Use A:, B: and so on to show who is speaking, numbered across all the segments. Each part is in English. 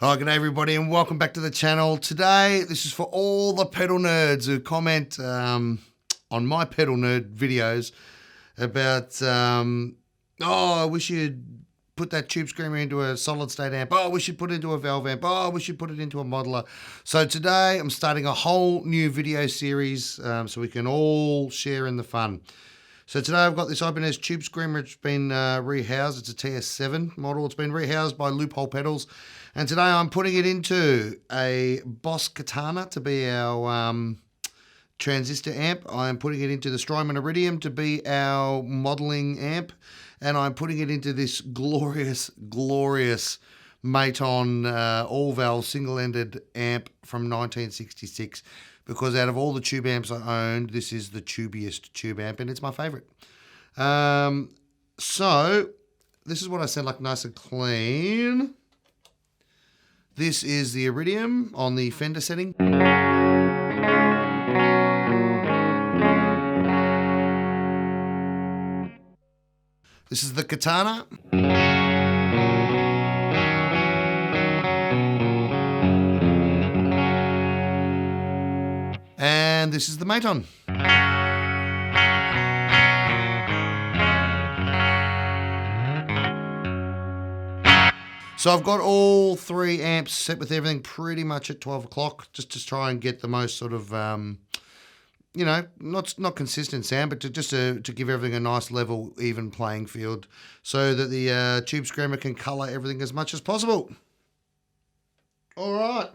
A: Hi, g'day everybody and welcome back to the channel. Today, this is for all the pedal nerds who comment on my pedal nerd videos about, oh, I wish you'd put that tube screamer into a solid state amp. Oh, we should put it into a valve amp. Oh, we should put it into a modeler. So today, I'm starting a whole new video series so we can all share in the fun. So today I've got this Ibanez tube screamer. It's been rehoused. It's a TS7 model. It's been rehoused by Loophole Pedals. And today I'm putting it into a Boss Katana to be our transistor amp. I'm putting it into the Strymon Iridium to be our modeling amp. And I'm putting it into this glorious, glorious Maton all-valve single-ended amp from 1966. Because out of all the tube amps I owned, this is the tubiest tube amp, and it's my favourite. So, this is what I sound like, nice and clean. This is the Iridium on the Fender setting. This is the Katana. And this is the Maton. So I've got all three amps set with everything pretty much at 12 o'clock, just to try and get the most sort of, you know, not consistent sound, but to give everything a nice level, even playing field, so that the tube screamer can colour everything as much as possible. All right,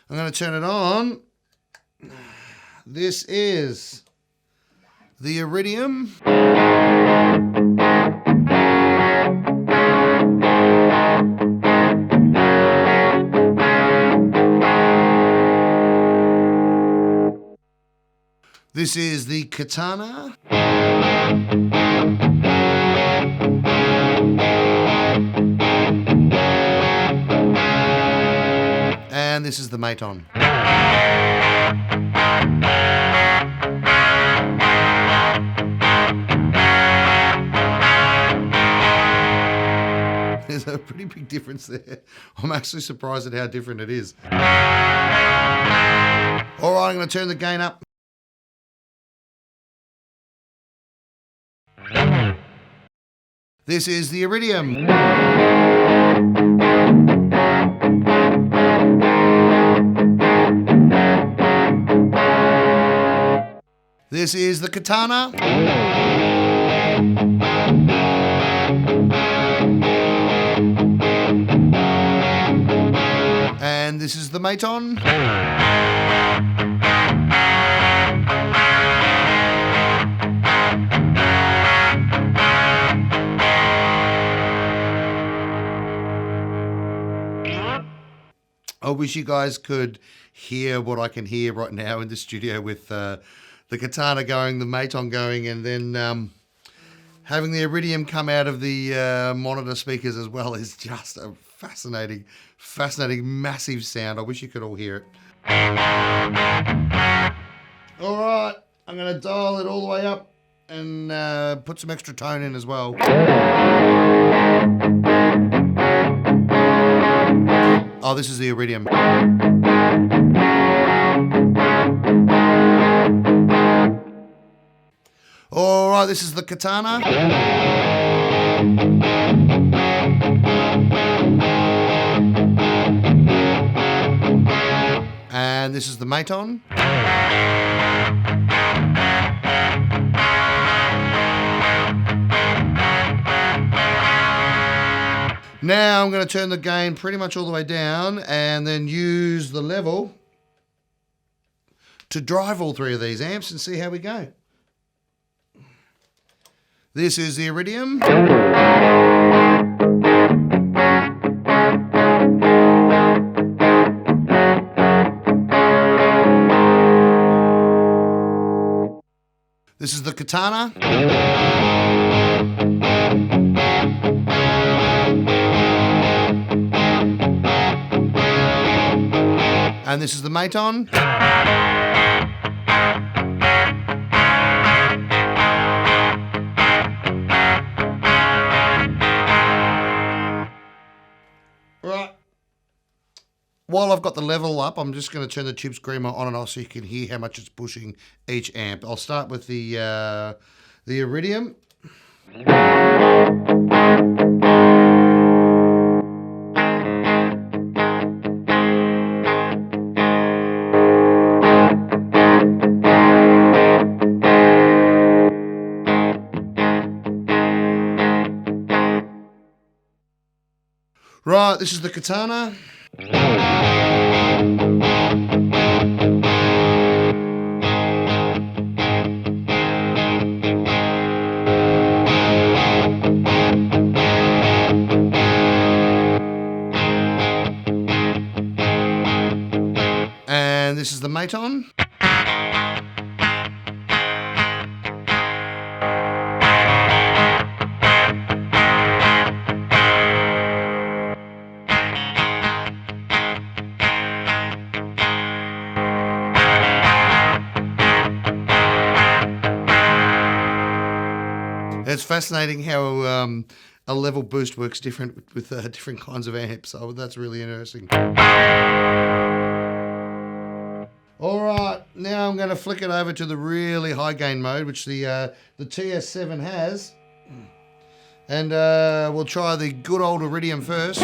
A: I'm going to turn it on. This is the Iridium. This is the Katana. And this is the Maton. There's a pretty big difference there. I'm actually surprised at how different it is. All right, I'm going to turn the gain up. This is the Iridium. This is the Katana. And this is the Maton. I wish you guys could hear what I can hear right now in the studio with the Katana going, the Maton going, and then having the Iridium come out of the monitor speakers as well is just a fascinating, massive sound. I wish you could all hear it. All right, I'm going to dial it all the way up and put some extra tone in as well. Oh, this is the Iridium. All right, this is the Katana. And this is the Maton. Now I'm going to turn the gain pretty much all the way down and then use the level to drive all three of these amps and see how we go. This is the Iridium. This is the Katana. And this is the Maton. while I've got the level up, I'm just going to turn the tube screamer on and off so you can hear how much it's pushing each amp. I'll start with the Iridium. Right, this is the Katana. And this is the Maton. It's fascinating how a level boost works different with different kinds of amps. So that's really interesting. All right, now I'm going to flick it over to the really high gain mode, which the TS7 has. And we'll try the good old Iridium first.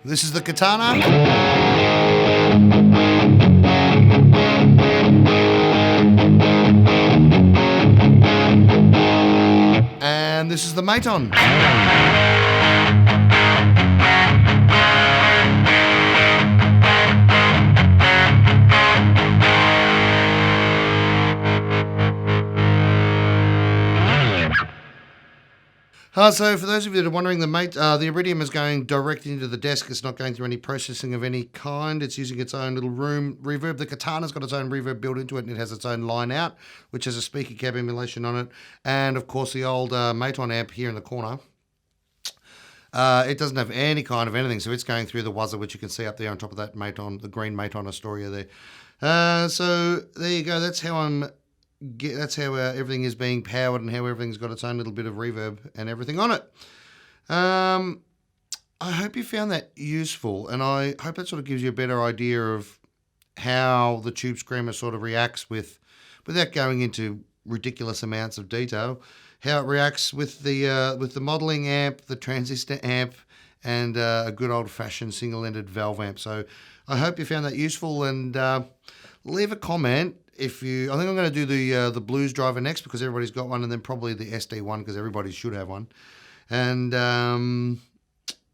A: This is the Katana. And this is the Maton. So for those of you that are wondering, the Iridium is going directly into the desk. It's not going through any processing of any kind. It's using its own little room reverb. The Katana's got its own reverb built into it, and it has its own line out, which has a speaker cab emulation on it. And of course, the old Maton amp here in the corner. It doesn't have any kind of anything, so it's going through the wuzzer, which you can see up there on top of that Maton, the green Maton Astoria there. So there you go. That's how everything is being powered and how everything's got its own little bit of reverb and everything on it. I hope you found that useful, and I hope that sort of gives you a better idea of how the Tube Screamer sort of reacts without going into ridiculous amounts of detail, how it reacts with the modeling amp, the transistor amp, and a good old-fashioned single-ended valve amp. So I hope you found that useful, and leave a comment. I think I'm going to do the blues driver next because everybody's got one, and then probably the SD one because everybody should have one. And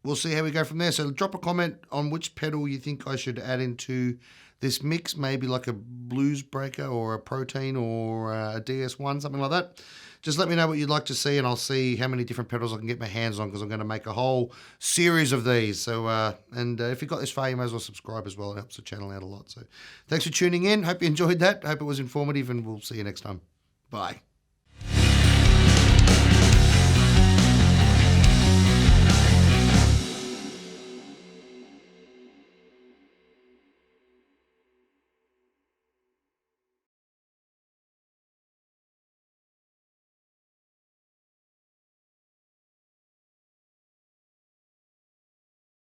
A: we'll see how we go from there. So drop a comment on which pedal you think I should add into this mix, maybe like a blues breaker or a protein or a DS1, something like that. Just let me know what you'd like to see, and I'll see how many different pedals I can get my hands on because I'm going to make a whole series of these. So, if you got this far, you may as well subscribe as well. It helps the channel out a lot. So thanks for tuning in. Hope you enjoyed that. Hope it was informative, and we'll see you next time. Bye.